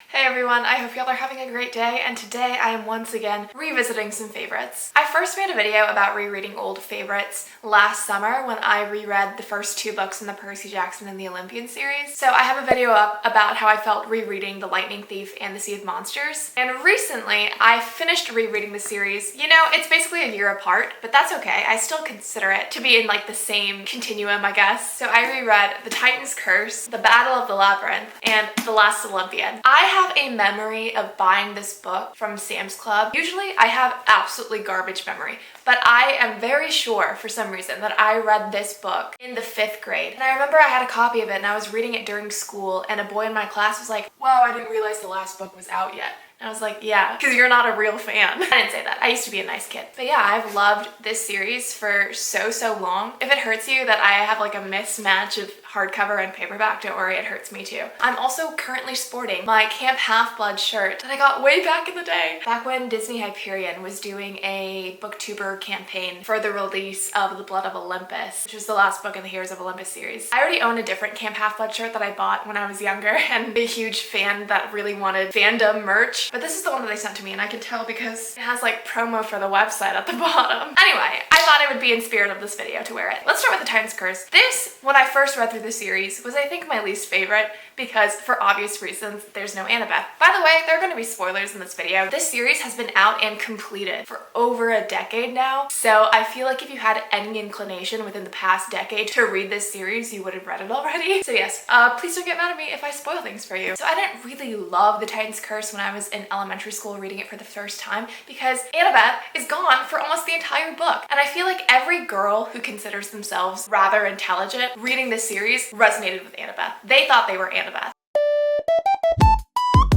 Hey everyone, I hope y'all are having a great day, and today I am once again revisiting some favorites. I first made a video about rereading old favorites last summer when I reread the first two books in the Percy Jackson and the Olympian series. So I have a video up about how I felt rereading The Lightning Thief and The Sea of Monsters. And recently I finished rereading the series. You know, it's basically a year apart, but that's okay. I still consider it to be in like the same continuum, I guess. So I reread The Titan's Curse, The Battle of the Labyrinth, and The Last Olympian. I have a memory of buying this book from Sam's Club. Usually I have absolutely garbage memory, but I am very sure for some reason that I read this book in the 5th grade. And I remember I had a copy of it and I was reading it during school, and a boy in my class was like, "Wow, I didn't realize the last book was out yet." And I was like, yeah, because you're not a real fan. I didn't say that. I used to be a nice kid. But yeah, I've loved this series for so long. If it hurts you that I have like a mismatch of hardcover and paperback, don't worry, it hurts me too. I'm also currently sporting my Camp Half-Blood shirt that I got way back in the day. Back when Disney Hyperion was doing a booktuber campaign for the release of The Blood of Olympus, which was the last book in the Heroes of Olympus series. I already own a different Camp Half-Blood shirt that I bought when I was younger and a huge fan that really wanted fandom merch. But this is the one that they sent to me, and I can tell because it has like promo for the website at the bottom. Anyway, I thought it would be in spirit of this video to wear it. Let's start with The Titan's Curse. This, when I first read through the series, was I think my least favorite because for obvious reasons, there's no Annabeth. By the way, there are going to be spoilers in this video. This series has been out and completed for over a decade now, so I feel like if you had any inclination within the past decade to read this series, you would have read it already. So yes, please don't get mad at me if I spoil things for you. So I didn't really love The Titan's Curse when I was in elementary school reading it for the first time because Annabeth is gone for almost the entire book. And I feel like every girl who considers themselves rather intelligent reading this series resonated with Annabeth. They thought they were Annabeth.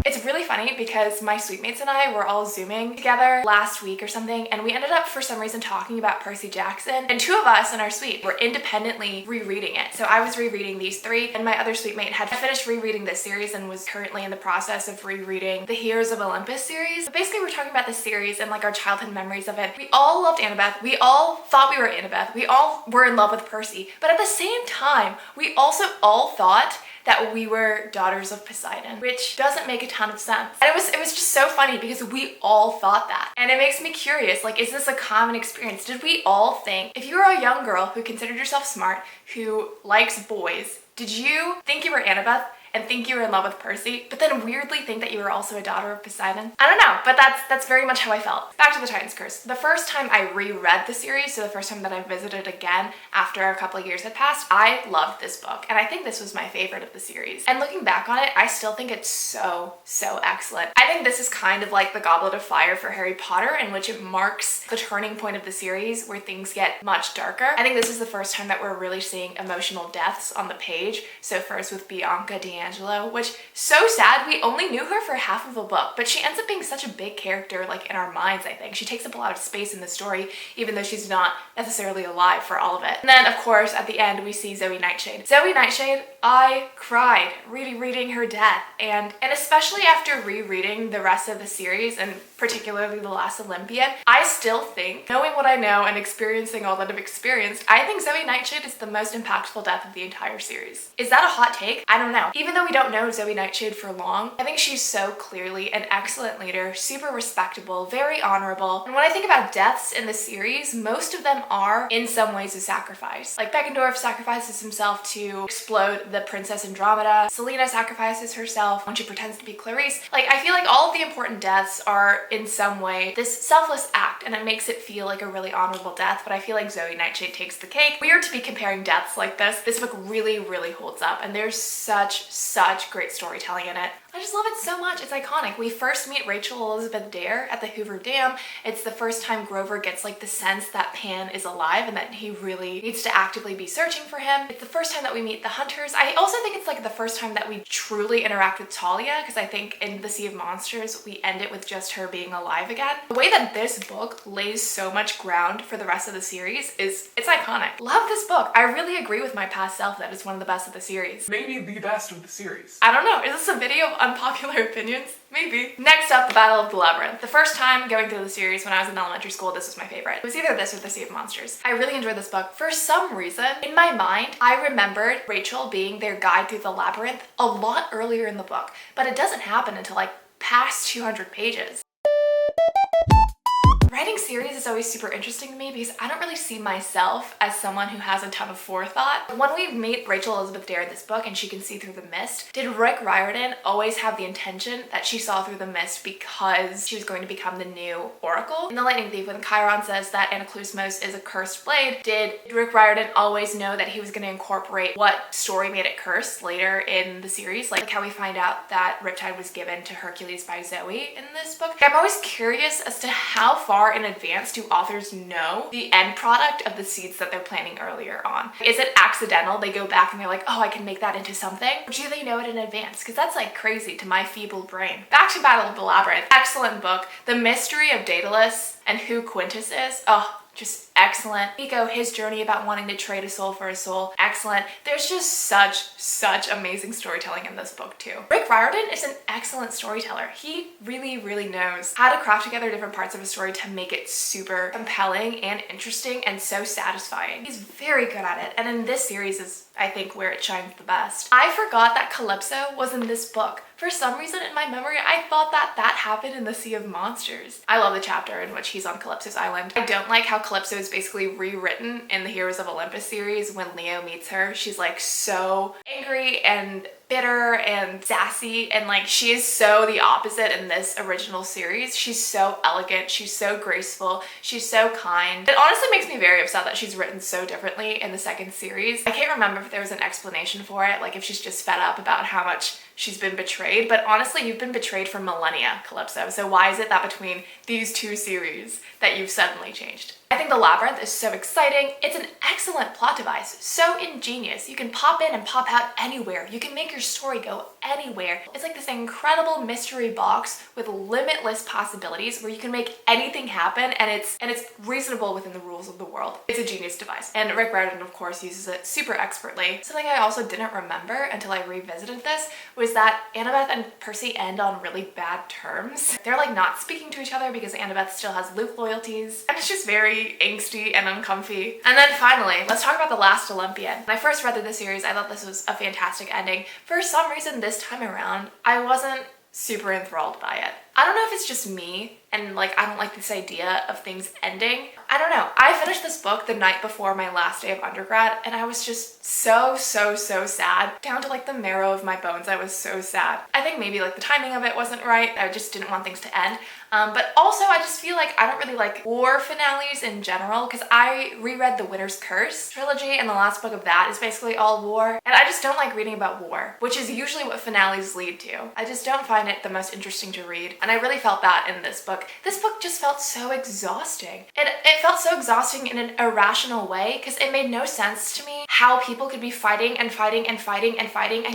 It's really funny because my suitemates and I were all Zooming together last week or something, and we ended up for some reason talking about Percy Jackson, and two of us in our suite were independently rereading it. So I was rereading these three, and my other suitmate had finished rereading this series and was currently in the process of rereading the Heroes of Olympus series. But basically we're talking about the series and like our childhood memories of it. We all loved Annabeth. We all thought we were Annabeth. We all were in love with Percy. But at the same time, we also all thought that we were daughters of Poseidon, which doesn't make a ton of sense. And it was just so funny because we all thought that. And it makes me curious, like, is this a common experience? Did we all think, if you were a young girl who considered yourself smart, who likes boys, did you think you were Annabeth and think you were in love with Percy, but then weirdly think that you were also a daughter of Poseidon? I don't know, but that's very much how I felt. Back to The Titan's Curse. The first time I reread the series, so the first time that I visited again after a couple of years had passed, I loved this book, and I think this was my favorite of the series. And looking back on it, I still think it's so excellent. I think this is kind of like the Goblet of Fire for Harry Potter, in which it marks the turning point of the series where things get much darker. I think this is the first time that we're really seeing emotional deaths on the page. So first with Bianca D'angelo, which, so sad, we only knew her for half of a book, but she ends up being such a big character like in our minds. I think she takes up a lot of space in the story, even though she's not necessarily alive for all of it. And then of course at the end we see Zoe Nightshade. Zoe Nightshade, I cried reading her death, and especially after rereading the rest of the series, and particularly The Last Olympian, I still think, knowing what I know and experiencing all that I've experienced, I think Zoe Nightshade is the most impactful death of the entire series. Is that a hot take? I don't know. Even though we don't know Zoe Nightshade for long, I think she's so clearly an excellent leader, super respectable, very honorable. And when I think about deaths in the series, most of them are in some ways a sacrifice. Like Beckendorf sacrifices himself to explode the Princess Andromeda. Selena sacrifices herself when she pretends to be Clarice. Like, I feel like all of the important deaths are in some way this selfless act, and it makes it feel like a really honorable death, but I feel like Zoe Nightshade takes the cake. Weird to be comparing deaths like this. This book really holds up, and there's such great storytelling in it. I just love it so much. It's iconic. We first meet Rachel Elizabeth Dare at the Hoover Dam. It's the first time Grover gets like the sense that Pan is alive and that he really needs to actively be searching for him. It's the first time that we meet the Hunters. I also think it's like the first time that we truly interact with Talia, because I think in The Sea of Monsters we end it with just her being alive again. The way that this book lays so much ground for the rest of the series it's iconic. Love this book. I really agree with my past self that it's one of the best of the series. Maybe the best of the series. I don't know. Is this a video of Unpopular opinions? Maybe. Next up, the Battle of the Labyrinth. The first time going through the series when I was in elementary school, this was my favorite. It was either this or The Sea of Monsters. I really enjoyed this book. For some reason, in my mind, I remembered Rachel being their guide through the labyrinth a lot earlier in the book, but it doesn't happen until like past 200 pages. Writing series is always super interesting to me because I don't really see myself as someone who has a ton of forethought. When we meet Rachel Elizabeth Dare in this book and she can see through the mist, did Rick Riordan always have the intention that she saw through the mist because she was going to become the new Oracle? In The Lightning Thief, when Chiron says that Anaklusmos is a cursed blade, did Rick Riordan always know that he was going to incorporate what story made it cursed later in the series? Like how we find out that Riptide was given to Hercules by Zoe in this book. I'm always curious as to how far in advance do authors know the end product of the seeds that they're planting earlier on? Is it accidental? They go back and they're like, oh, I can make that into something? Or do they know it in advance? Because that's like crazy to my feeble brain. Back to Battle of the Labyrinth. Excellent book. The mystery of Daedalus and who Quintus is. Oh, just excellent. Nico, his journey about wanting to trade a soul for a soul, excellent. There's just such amazing storytelling in this book too. Rick Riordan is an excellent storyteller. He really knows how to craft together different parts of a story to make it super compelling and interesting and so satisfying. He's very good at it, and in this series is, I think, where it shines the best. I forgot that Calypso was in this book. For some reason in my memory, I thought that that happened in The Sea of Monsters. I love the chapter in which he's on Calypso's island. I don't like how Calypso is basically rewritten in the Heroes of Olympus series. When Leo meets her, she's like so angry and bitter and sassy, and like she is so the opposite in this original series. She's so elegant, she's so graceful, she's so kind. It honestly makes me very upset that she's written so differently in the second series. I can't remember if there was an explanation for it, like if she's just fed up about how much she's been betrayed, but honestly, you've been betrayed for millennia, Calypso, so why is it that between these two series that you've suddenly changed? I think The Labyrinth is so exciting. It's an excellent plot device, so ingenious. You can pop in and pop out anywhere. You can make your story go anywhere. It's like this incredible mystery box with limitless possibilities where you can make anything happen, and it's reasonable within the rules of the world. It's a genius device. And Rick Riordan, of course, uses it super expertly. Something I also didn't remember until I revisited this was that Annabeth and Percy end on really bad terms. They're like not speaking to each other because Annabeth still has Luke loyalties, and it's just very angsty and uncomfy. And then finally, let's talk about The Last Olympian. When I first read through the series, I thought this was a fantastic ending. For some reason this time around, I wasn't super enthralled by it. I don't know if it's just me and like I don't like this idea of things ending. I don't know. I finished this book the night before my last day of undergrad and I was just so sad. Down to like the marrow of my bones, I was so sad. I think maybe like the timing of it wasn't right. I just didn't want things to end. But also I just feel like I don't really like war finales in general because I reread the Winter's Curse trilogy and the last book of that is basically all war. And I just don't like reading about war, which is usually what finales lead to. I just don't find it the most interesting to read. And I really felt that in this book. This book just felt so exhausting. It felt so exhausting in an irrational way because it made no sense to me how people could be fighting and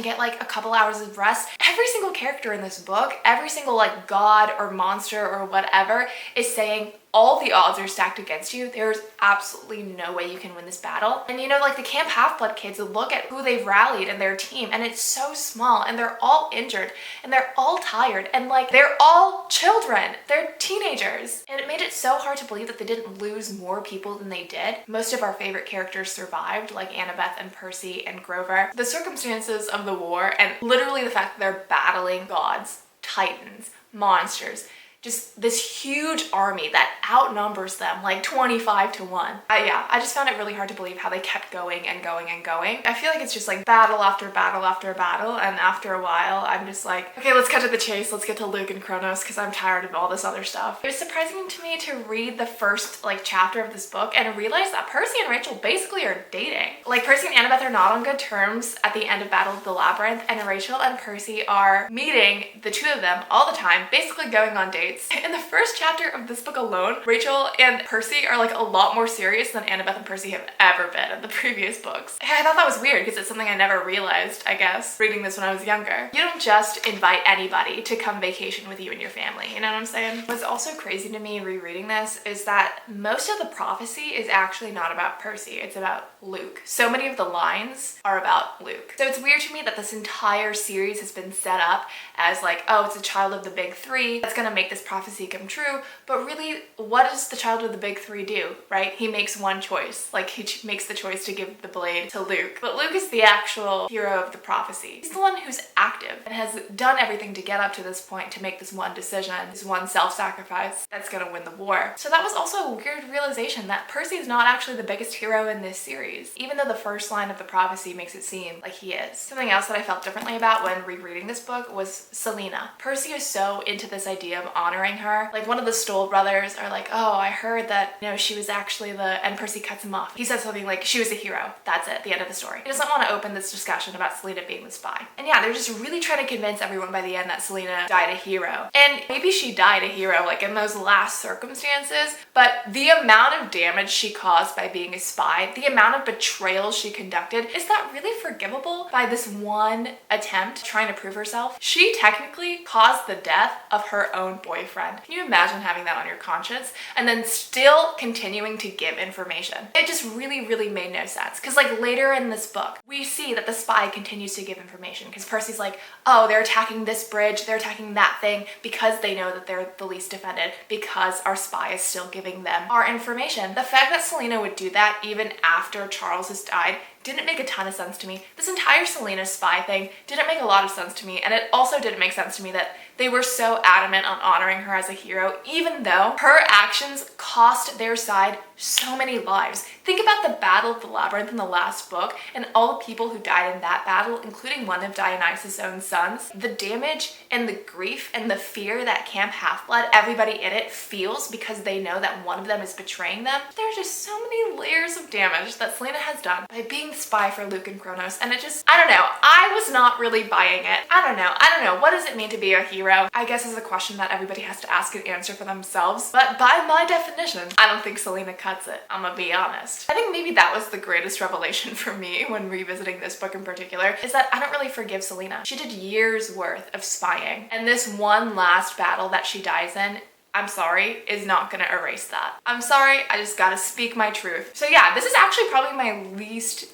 get like a couple hours of rest. Every single character in this book, every single like god or monster or whatever is saying, all the odds are stacked against you. There's absolutely no way you can win this battle. And you know, like the Camp Half-Blood kids look at who they've rallied and their team and it's so small and they're all injured and they're all tired and like they're all children. They're teenagers. And it made it so hard to believe that they didn't lose more people than they did. Most of our favorite characters survived, like Annabeth and Percy and Grover. The circumstances of the war and literally the fact that they're battling gods, titans, monsters, just this huge army that outnumbers them like 25 to 1. I just found it really hard to believe how they kept going and going and going. I feel like it's just like battle after battle after battle, and after a while I'm just like, okay, let's cut to the chase, let's get to Luke and Chronos because I'm tired of all this other stuff. It was surprising to me to read the first like chapter of this book and realize that Percy and Rachel basically are dating. Like Percy and Annabeth are not on good terms at the end of Battle of the Labyrinth, and Rachel and Percy are meeting, the two of them, all the time, basically going on dates. In the first chapter of this book alone, Rachel and Percy are like a lot more serious than Annabeth and Percy have ever been in the previous books. I thought that was weird because it's something I never realized, I guess, reading this when I was younger. You don't just invite anybody to come vacation with you and your family, you know what I'm saying? What's also crazy to me rereading this is that most of the prophecy is actually not about Percy, it's about Luke. So many of the lines are about Luke. So it's weird to me that this entire series has been set up as like, oh, it's a child of the big three that's gonna make this prophecy come true. But really, what does the child of the big three do, right? He makes one choice. Like, he makes the choice to give the blade to Luke. But Luke is the actual hero of the prophecy. He's the one who's active and has done everything to get up to this point to make this one decision, this one self-sacrifice that's gonna win the war. So that was also a weird realization that Percy is not actually the biggest hero in this series, even though the first line of the prophecy makes it seem like he is. Something else that I felt differently about when rereading this book was Selena. Percy is so into this idea of honoring her. Like, one of the Stoll brothers are like, oh, I heard that, you know, she was actually and Percy cuts him off. He says something like, she was a hero. That's it, the end of the story. He doesn't want to open this discussion about Selena being the spy. And yeah, they're just really trying to convince everyone by the end that Selena died a hero. And maybe she died a hero, like in those last circumstances, but the amount of damage she caused by being a spy, the amount of betrayal she conducted, is that really forgivable by this one attempt trying to prove herself? She technically caused the death of her own boyfriend. Can you imagine having that on your conscience and then still continuing to give information? It just really, really made no sense. Because like later in this book, we see that the spy continues to give information because Percy's like, oh, they're attacking this bridge, they're attacking that thing because they know that they're the least defended, because our spy is still giving them our information. The fact that Selena would do that even after Charles has died didn't make a ton of sense to me. This entire Selena spy thing didn't make a lot of sense to me, and it also didn't make sense to me that they were so adamant on honoring her as a hero, even though her actions cost their side so many lives. Think about the Battle of the Labyrinth in the last book and all the people who died in that battle, including one of Dionysus' own sons. The damage and the grief and the fear that Camp Half-Blood, everybody in it, feels because they know that one of them is betraying them. There are just so many layers of damage that Selena has done by being the spy for Luke and Chronos, and it just, I don't know, I was not really buying it. I don't know, what does it mean to be a hero? I guess is a question that everybody has to ask and answer for themselves, but by my definition, I don't think Selena cuts it. I'm gonna be honest. I think maybe that was the greatest revelation for me when revisiting this book in particular, is that I don't really forgive Selena. She did years worth of spying, and this one last battle that she dies in, I'm sorry, is not gonna erase that. I'm sorry, I just gotta speak my truth. So yeah, this is actually probably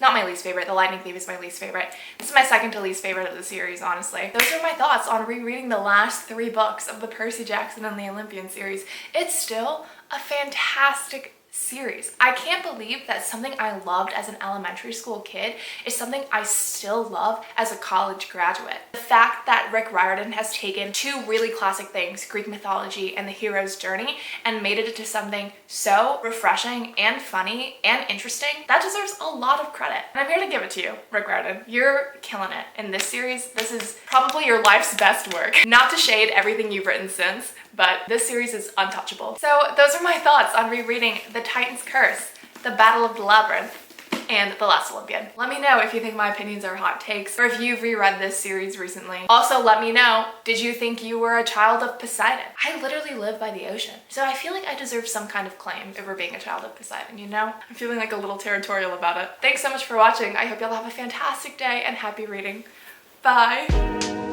not my least favorite, The Lightning Thief is my least favorite. This is my second to least favorite of the series, honestly. Those are my thoughts on rereading the last 3 books of the Percy Jackson and the Olympian series. It's still a fantastic series. I can't believe that something I loved as an elementary school kid is something I still love as a college graduate. The fact that Rick Riordan has taken 2 really classic things, Greek mythology and the hero's journey, and made it into something so refreshing and funny and interesting, that deserves a lot of credit. And I'm here to give it to you, Rick Riordan. You're killing it in this series. This is probably your life's best work. Not to shade everything you've written since, but this series is untouchable. So those are my thoughts on rereading The Titan's Curse, The Battle of the Labyrinth, and The Last Olympian. Let me know if you think my opinions are hot takes or if you've reread this series recently. Also, let me know, did you think you were a child of Poseidon? I literally live by the ocean, so I feel like I deserve some kind of claim over being a child of Poseidon, you know? I'm feeling like a little territorial about it. Thanks so much for watching. I hope y'all have a fantastic day and happy reading. Bye!